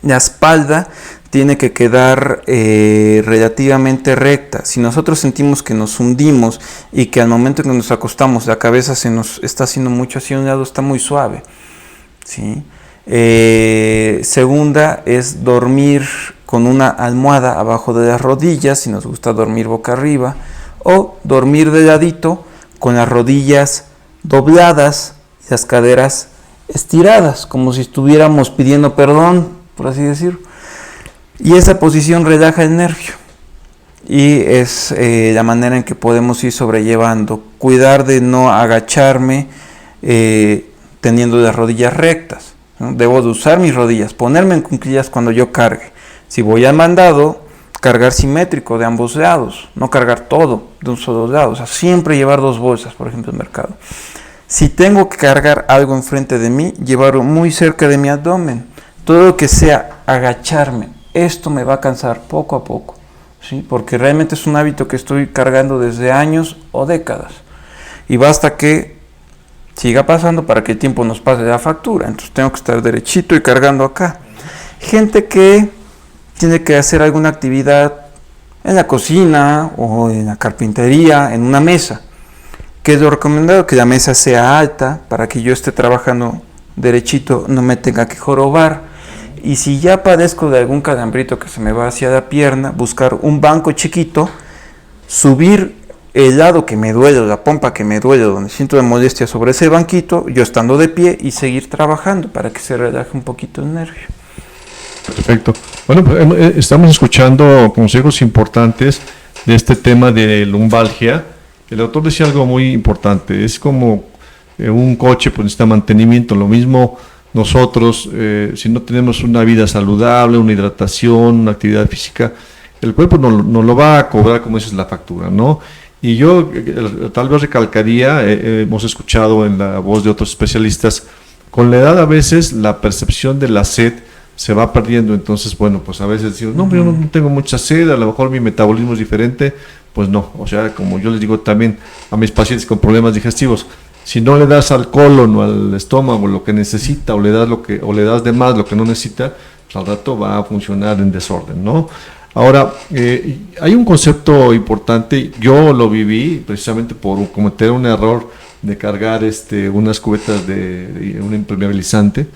La espalda tiene que quedar relativamente recta. Si nosotros sentimos que nos hundimos y que al momento en que nos acostamos la cabeza se nos está haciendo mucho hacia un lado, está muy suave, ¿sí? Segunda es dormir con una almohada abajo de las rodillas, si nos gusta dormir boca arriba, o dormir de ladito con las rodillas dobladas y las caderas estiradas, como si estuviéramos pidiendo perdón, por así decirlo. Y esa posición relaja el nervio y es la manera en que podemos ir sobrellevando. Cuidar de no agacharme teniendo las rodillas rectas, ¿no? Debo de usar mis rodillas, ponerme en cuclillas cuando yo cargue. Si voy al mandado, cargar simétrico de ambos lados, no cargar todo de un solo lado. O sea, siempre llevar dos bolsas, por ejemplo, en el mercado. Si tengo que cargar algo enfrente de mí, llevarlo muy cerca de mi abdomen. Todo lo que sea agacharme, esto me va a cansar poco a poco, ¿sí? Porque realmente es un hábito que estoy cargando desde años o décadas. Y basta que siga pasando para que el tiempo nos pase la factura. Entonces tengo que estar derechito y cargando acá. Gente que tiene que hacer alguna actividad en la cocina o en la carpintería, en una mesa. ¿Qué es lo recomendado? Que la mesa sea alta para que yo esté trabajando derechito, no me tenga que jorobar. Y si ya padezco de algún calambrito que se me va hacia la pierna, buscar un banco chiquito, subir el lado que me duele, la pompa que me duele, donde siento de molestia sobre ese banquito, yo estando de pie y seguir trabajando para que se relaje un poquito el nervio. Perfecto. Bueno, pues, estamos escuchando consejos importantes de este tema de lumbalgia. El autor decía algo muy importante, es como un coche, pues necesita mantenimiento, lo mismo nosotros, si no tenemos una vida saludable, una hidratación, una actividad física, el cuerpo no lo va a cobrar, como dices, la factura, ¿no? Y yo tal vez recalcaría, hemos escuchado en la voz de otros especialistas, con la edad a veces la percepción de la sed se va perdiendo, entonces, bueno, pues a veces decimos, no, yo no tengo mucha sed, a lo mejor mi metabolismo es diferente, pues no, o sea, como yo les digo también a mis pacientes con problemas digestivos, si no le das al colon o al estómago lo que necesita o le das de más lo que no necesita, pues al rato va a funcionar en desorden, ¿no? Ahora, hay un concepto importante, yo lo viví precisamente por cometer un error de cargar unas cubetas de un impermeabilizante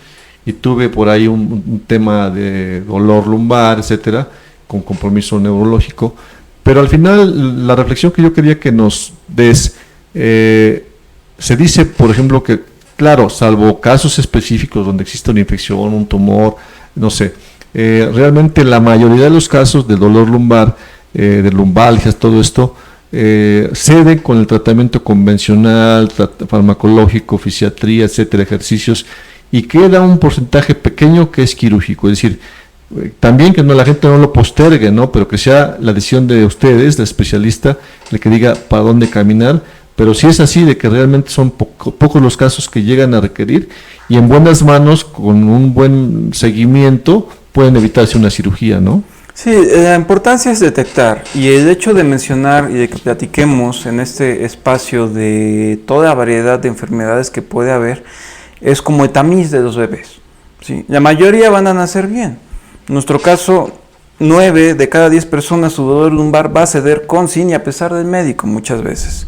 y tuve por ahí un tema de dolor lumbar, etcétera, con compromiso neurológico, pero al final la reflexión que yo quería que nos des, se dice, por ejemplo, que, claro, salvo casos específicos donde existe una infección, un tumor, no sé, realmente la mayoría de los casos de dolor lumbar, de lumbalgias, todo esto, ceden con el tratamiento convencional, farmacológico, fisiatría, etcétera, ejercicios, y queda un porcentaje pequeño que es quirúrgico, es decir, también que la gente no lo postergue, ¿no? Pero que sea la decisión de ustedes, la especialista, el que diga para dónde caminar. Pero si es así, de que realmente son pocos los casos que llegan a requerir y en buenas manos, con un buen seguimiento, pueden evitarse una cirugía, ¿no? Sí, la importancia es detectar, y el hecho de mencionar y de que platiquemos en este espacio de toda la variedad de enfermedades que puede haber, es como el tamiz de los bebés, ¿sí? La mayoría van a nacer bien. En nuestro caso, 9 de cada 10 personas su dolor lumbar va a ceder con, sin y a pesar del médico muchas veces.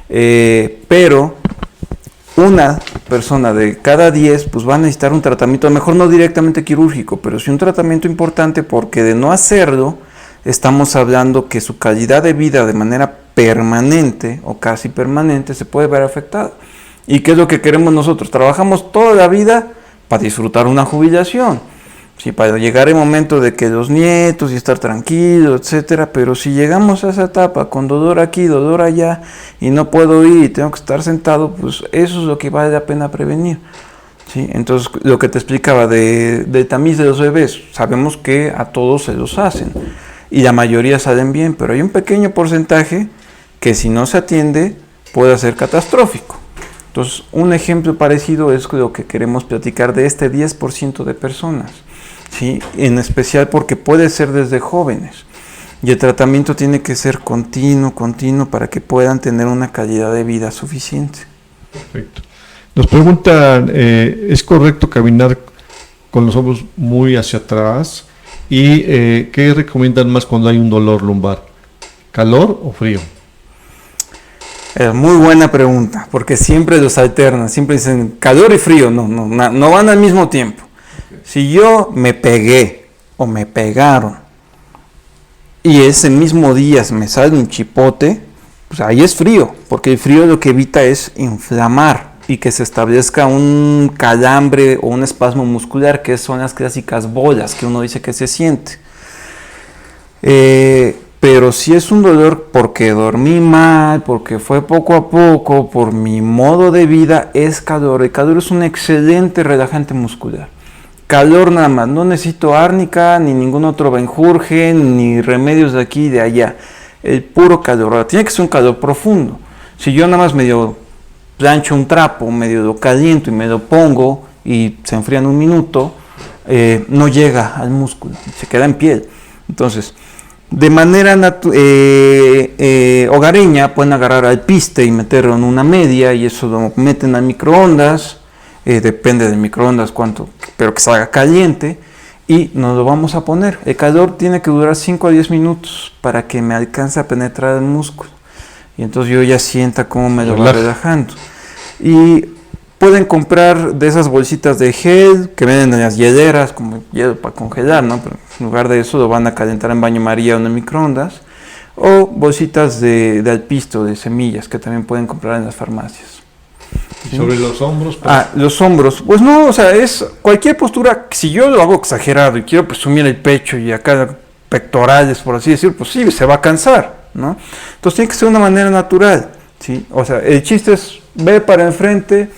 Pero una persona de cada 10 pues va a necesitar un tratamiento, a lo mejor no directamente quirúrgico, pero sí un tratamiento importante, porque de no hacerlo estamos hablando que su calidad de vida de manera permanente o casi permanente, se puede ver afectado. ¿Y qué es lo que queremos nosotros? Trabajamos toda la vida para disfrutar una jubilación, sí, para llegar el momento de que los nietos y estar tranquilos, etcétera. Pero si llegamos a esa etapa con dolor aquí, dolor allá, y no puedo ir y tengo que estar sentado, pues eso es lo que vale la pena prevenir. ¿Sí? Entonces, lo que te explicaba del tamiz de los bebés, sabemos que a todos se los hacen y la mayoría salen bien, pero hay un pequeño porcentaje que si no se atiende puede ser catastrófico. Entonces, un ejemplo parecido es lo que queremos platicar de este 10% de personas, ¿sí? En especial porque puede ser desde jóvenes y el tratamiento tiene que ser continuo para que puedan tener una calidad de vida suficiente. Perfecto. Nos preguntan, ¿es correcto caminar con los hombros muy hacia atrás? ¿Y qué recomiendan más cuando hay un dolor lumbar? ¿Calor o frío? Es muy buena pregunta, porque siempre los alternan, siempre dicen calor y frío, no van al mismo tiempo. Si yo me pegué o me pegaron y ese mismo día me sale un chipote, pues ahí es frío, porque el frío lo que evita es inflamar y que se establezca un calambre o un espasmo muscular, que son las clásicas bolas que uno dice que se siente. Pero si es un dolor porque dormí mal, porque fue poco a poco, por mi modo de vida, es calor. El calor es un excelente relajante muscular. Calor nada más, no necesito árnica, ni ningún otro benjurje, ni remedios de aquí y de allá. El puro calor. Ahora, tiene que ser un calor profundo. Si yo nada más medio plancho un trapo, medio lo caliento y me lo pongo y se enfría en un minuto, no llega al músculo, se queda en piel. Entonces, de manera hogareña pueden agarrar alpiste y meterlo en una media y eso lo meten al microondas, depende del microondas cuánto, pero que salga caliente, y nos lo vamos a poner. El calor tiene que durar 5 a 10 minutos para que me alcance a penetrar el músculo y entonces yo ya sienta cómo me lo va relajando. Y pueden comprar de esas bolsitas de gel que venden en las hieleras, como hielo para congelar, ¿no? Pero en lugar de eso lo van a calentar en baño María o en el microondas, o bolsitas de alpisto, de semillas, que también pueden comprar en las farmacias. ¿Y sobre los hombros? Los hombros, pues no, o sea, es cualquier postura. Si yo lo hago exagerado y quiero presumir el pecho y acá pectorales, por así decirlo, pues sí, se va a cansar, ¿no? Entonces tiene que ser de una manera natural, ¿sí? O sea, el chiste es ver para enfrente,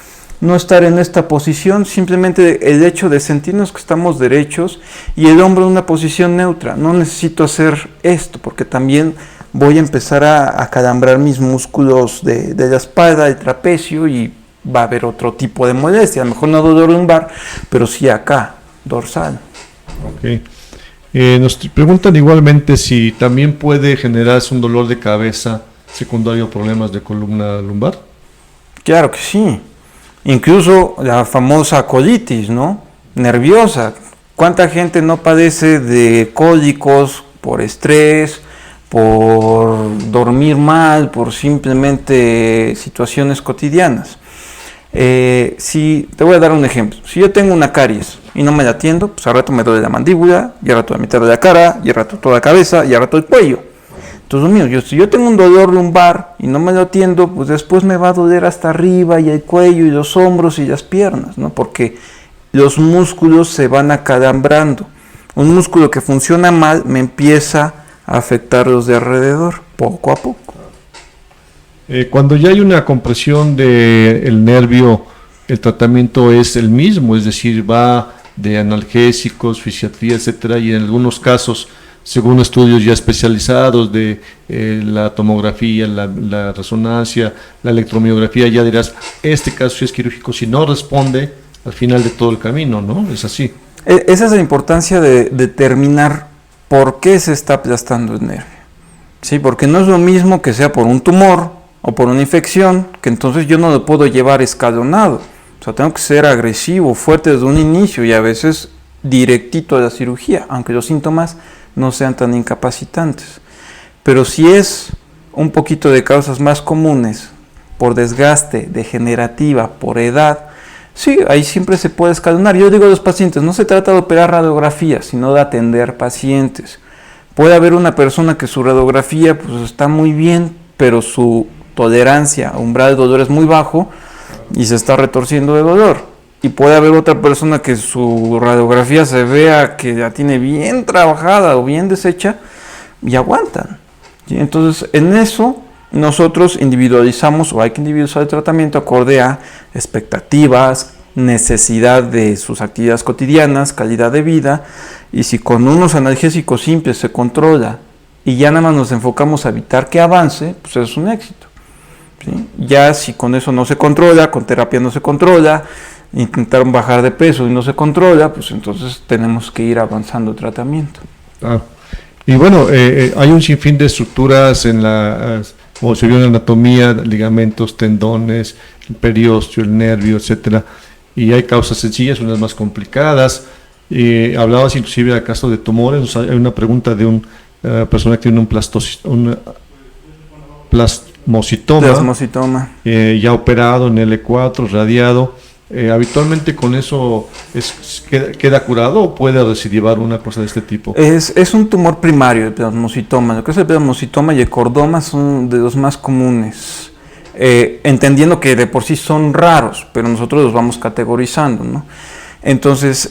no estar en esta posición, simplemente el hecho de sentirnos que estamos derechos y el hombro en una posición neutra. No necesito hacer esto porque también voy a empezar a acalambrar mis músculos de la espalda, del trapecio, y va a haber otro tipo de molestia. A lo mejor no dolor lumbar, pero sí acá, dorsal. Ok. Nos preguntan igualmente si también puede generarse un dolor de cabeza secundario a problemas de columna lumbar. Claro que sí. Incluso la famosa colitis, ¿no? Nerviosa. ¿Cuánta gente no padece de cólicos por estrés, por dormir mal, por simplemente situaciones cotidianas? Si te voy a dar un ejemplo. Si yo tengo una caries y no me la atiendo, pues al rato me duele la mandíbula, y al rato la mitad de la cara, y al rato toda la cabeza, y al rato el cuello. Entonces, si yo tengo un dolor lumbar y no me lo atiendo, pues después me va a doler hasta arriba y el cuello y los hombros y las piernas, ¿no? Porque los músculos se van acalambrando. Un músculo que funciona mal me empieza a afectar los de alrededor, poco a poco. Cuando ya hay una compresión del nervio, el tratamiento es el mismo, es decir, va de analgésicos, fisiatría, etcétera, y en algunos casos, según estudios ya especializados de la tomografía, la resonancia, la electromiografía, ya dirás, este caso sí es quirúrgico, si no responde al final de todo el camino, ¿no? Es así. Esa es la importancia de determinar por qué se está aplastando el nervio. Sí, porque no es lo mismo que sea por un tumor o por una infección, que entonces yo no lo puedo llevar escalonado. O sea, tengo que ser agresivo, fuerte desde un inicio y a veces directito a la cirugía, aunque los síntomas no sean tan incapacitantes. Pero si es un poquito de causas más comunes, por desgaste, degenerativa, por edad, sí, ahí siempre se puede escalonar. Yo digo a los pacientes, no se trata de operar radiografía, sino de atender pacientes. Puede haber una persona que su radiografía pues está muy bien, pero su tolerancia a umbral de dolor es muy bajo y se está retorciendo de dolor. Y puede haber otra persona que su radiografía se vea que la tiene bien trabajada o bien deshecha y aguantan, ¿sí? Entonces, en eso nosotros individualizamos, o hay que individualizar el tratamiento acorde a expectativas, necesidad de sus actividades cotidianas, calidad de vida, y si con unos analgésicos simples se controla y ya nada más nos enfocamos a evitar que avance, pues eso es un éxito, ¿sí? Ya si con eso no se controla, con terapia no se controla, intentaron bajar de peso y no se controla, pues entonces tenemos que ir avanzando el tratamiento. Ah. Y bueno, hay un sinfín de estructuras en la, como se vio en la anatomía, ligamentos, tendones, el periósteo, el nervio, etcétera. Y hay causas sencillas, unas más complicadas. Hablabas inclusive del caso de tumores. O sea, hay una pregunta de una persona que tiene un plasmocitoma, ya operado en L4, radiado. Habitualmente con eso queda curado o puede recidivar una cosa de este tipo. Es un tumor primario, el plasmocitoma. Lo que es el plasmocitoma y el cordoma son de los más comunes, entendiendo que de por sí son raros, pero nosotros los vamos categorizando, ¿no? Entonces,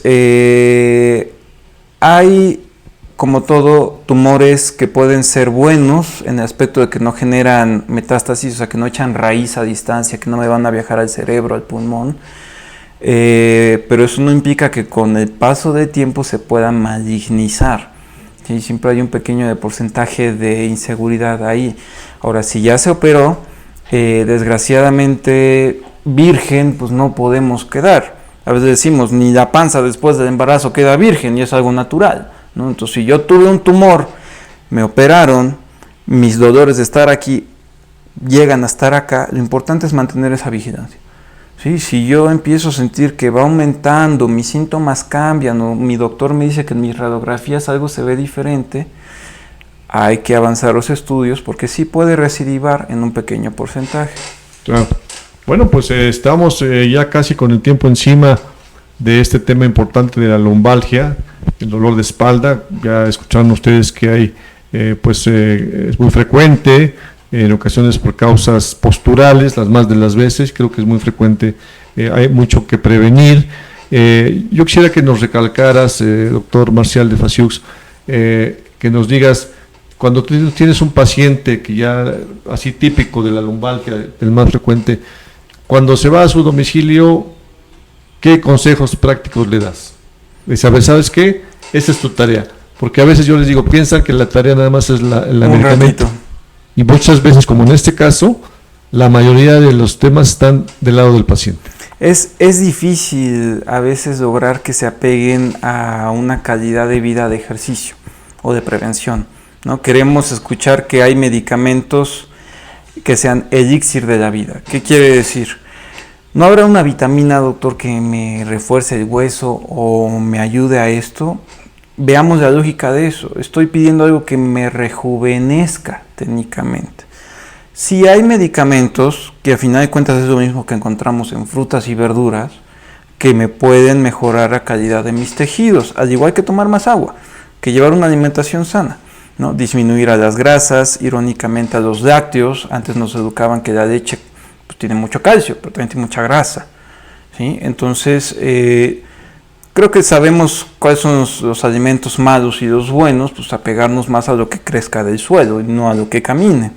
hay, como todo, tumores que pueden ser buenos en el aspecto de que no generan metástasis, o sea, que no echan raíz a distancia, que no me van a viajar al cerebro, al pulmón. Pero eso no implica que con el paso del tiempo se pueda malignizar, ¿sí? Siempre hay un pequeño porcentaje de inseguridad ahí. Ahora, si ya se operó, desgraciadamente virgen, pues no podemos quedar. A veces decimos, ni la panza después del embarazo queda virgen, y es algo natural, ¿no? Entonces, si yo tuve un tumor, me operaron, mis dolores de estar aquí llegan a estar acá, lo importante es mantener esa vigilancia. Sí, si yo empiezo a sentir que va aumentando, mis síntomas cambian, o mi doctor me dice que en mis radiografías algo se ve diferente, hay que avanzar los estudios porque sí puede recidivar en un pequeño porcentaje. Claro. Bueno, pues estamos ya casi con el tiempo encima de este tema importante de la lumbalgia, el dolor de espalda. Ya escucharon ustedes que hay, es muy frecuente, en ocasiones por causas posturales, las más de las veces, creo que es muy frecuente, hay mucho que prevenir. Yo quisiera que nos recalcaras, doctor Marcial de Fasiux, que nos digas, cuando tú tienes un paciente que ya, así típico de la lumbalgia, el más frecuente, cuando se va a su domicilio, ¿qué consejos prácticos le das? Dice, ¿sabes qué? Esa es tu tarea, porque a veces yo les digo, piensan que la tarea nada más es el medicamento. Ratito. Y muchas veces, como en este caso, la mayoría de los temas están del lado del paciente. Es difícil a veces lograr que se apeguen a una calidad de vida de ejercicio o de prevención, ¿no? Queremos escuchar que hay medicamentos que sean elixir de la vida. ¿Qué quiere decir? ¿No habrá una vitamina, doctor, que me refuerce el hueso o me ayude a esto? Veamos la lógica de eso. Estoy pidiendo algo que me rejuvenezca técnicamente. Si hay medicamentos, que a final de cuentas es lo mismo que encontramos en frutas y verduras, que me pueden mejorar la calidad de mis tejidos, al igual que tomar más agua, que llevar una alimentación sana, ¿no? Disminuir a las grasas, irónicamente a los lácteos. Antes nos educaban que la leche pues, tiene mucho calcio, pero también tiene mucha grasa, ¿sí? Entonces, creo que sabemos cuáles son los alimentos malos y los buenos, pues apegarnos más a lo que crezca del suelo y no a lo que camine.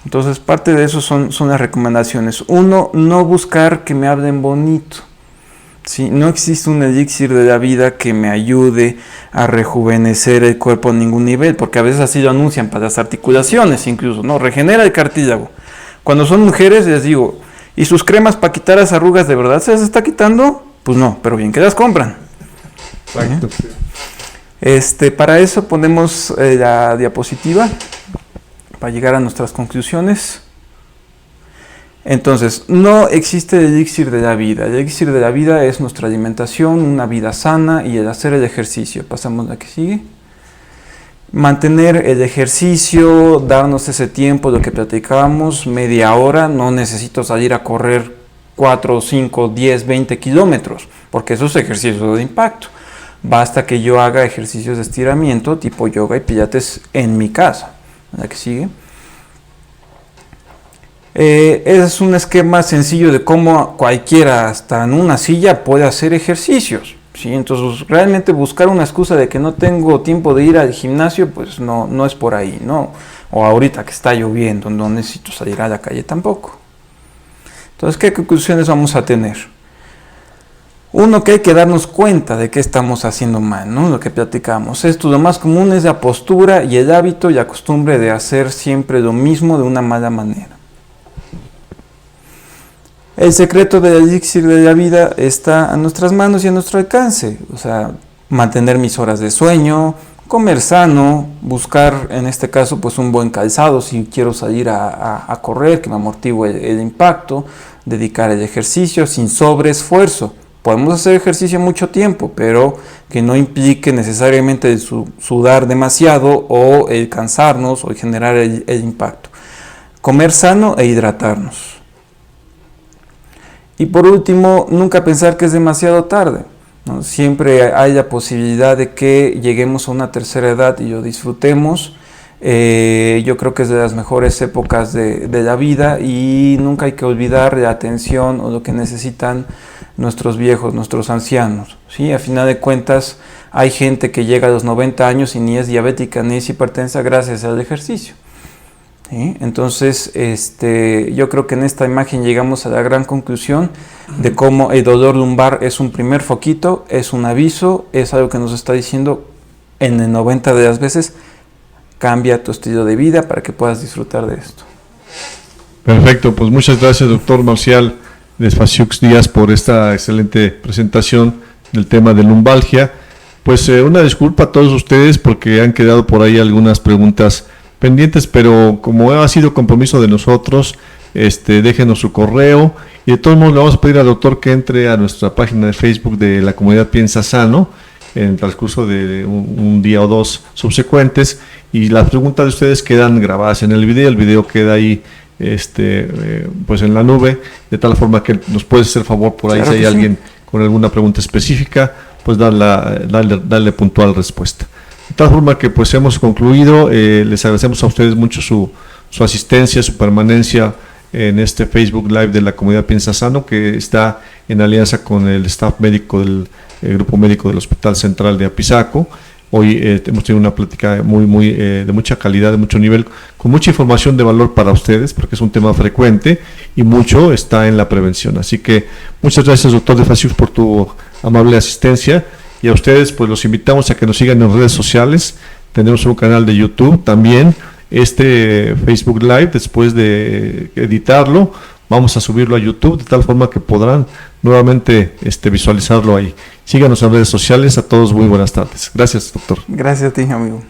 Entonces, parte de eso son las recomendaciones. Uno, no buscar que me hablen bonito, ¿sí? No existe un elixir de la vida que me ayude a rejuvenecer el cuerpo a ningún nivel, porque a veces así lo anuncian para las articulaciones incluso, ¿no? Regenera el cartílago. Cuando son mujeres les digo, ¿y sus cremas para quitar las arrugas de verdad se las está quitando? Pues no, pero bien que las compran. Exacto. Para eso ponemos la diapositiva para llegar a nuestras conclusiones. Entonces, no existe el elixir de la vida. El elixir de la vida es nuestra alimentación, una vida sana y el hacer el ejercicio. Pasamos a la que sigue. Mantener el ejercicio, darnos ese tiempo, lo que platicábamos, media hora. No necesito salir a correr 4, 5, 10, 20 kilómetros, porque eso es ejercicio de impacto. Basta que yo haga ejercicios de estiramiento tipo yoga y pilates en mi casa. La que sigue. Es un esquema sencillo de cómo cualquiera, hasta en una silla, puede hacer ejercicios. ¿Sí? Entonces, realmente buscar una excusa de que no tengo tiempo de ir al gimnasio, pues no es por ahí, ¿no? O ahorita que está lloviendo, no necesito salir a la calle tampoco. Entonces, ¿qué conclusiones vamos a tener? Uno, que hay que darnos cuenta de qué estamos haciendo mal, ¿no? Lo que platicamos. Esto, lo más común es la postura y el hábito y la costumbre de hacer siempre lo mismo de una mala manera. El secreto del elixir de la vida está a nuestras manos y a nuestro alcance. O sea, mantener mis horas de sueño, comer sano, buscar en este caso pues un buen calzado si quiero salir a correr, que me amortigue el impacto, dedicar el ejercicio sin sobreesfuerzo. Podemos hacer ejercicio mucho tiempo, pero que no implique necesariamente el sudar demasiado o el cansarnos o el generar el impacto. Comer sano e hidratarnos. Y por último, nunca pensar que es demasiado tarde, ¿no? Siempre hay la posibilidad de que lleguemos a una tercera edad y lo disfrutemos. Yo creo que es de las mejores épocas de la vida y nunca hay que olvidar la atención o lo que necesitan nuestros viejos, nuestros ancianos, ¿sí? A final de cuentas, hay gente que llega a los 90 años y ni es diabética ni es hipertensa gracias al ejercicio. ¿Sí? Entonces, yo creo que en esta imagen llegamos a la gran conclusión de cómo el dolor lumbar es un primer foquito, es un aviso, es algo que nos está diciendo en el 90 de las veces, cambia tu estilo de vida para que puedas disfrutar de esto. Perfecto, pues muchas gracias, doctor Marcial Despasiux Díaz, por esta excelente presentación del tema de lumbalgia. Pues una disculpa a todos ustedes porque han quedado por ahí algunas preguntas pendientes, pero como ha sido compromiso de nosotros, déjenos su correo y de todos modos le vamos a pedir al doctor que entre a nuestra página de Facebook de la comunidad Piensa Sano en el transcurso de un día o dos subsecuentes, y las preguntas de ustedes quedan grabadas en el video queda ahí pues en la nube, de tal forma que nos puede hacer favor por ahí, claro, si hay alguien con alguna pregunta específica, pues darle puntual respuesta. De tal forma que pues hemos concluido. Les agradecemos a ustedes mucho su asistencia, su permanencia en este Facebook Live de la comunidad Piensa Sano, que está en alianza con el staff médico del Grupo Médico del Hospital Central de Apizaco. Hoy hemos tenido una plática de mucha calidad, de mucho nivel, con mucha información de valor para ustedes, porque es un tema frecuente y mucho está en la prevención. Así que muchas gracias, doctor Despasiux, por tu amable asistencia. Y a ustedes pues los invitamos a que nos sigan en redes sociales. Tenemos un canal de YouTube también. Facebook Live, después de editarlo, vamos a subirlo a YouTube, de tal forma que podrán nuevamente visualizarlo ahí. Síganos en redes sociales. A todos muy buenas tardes. Gracias, doctor. Gracias a ti, amigo.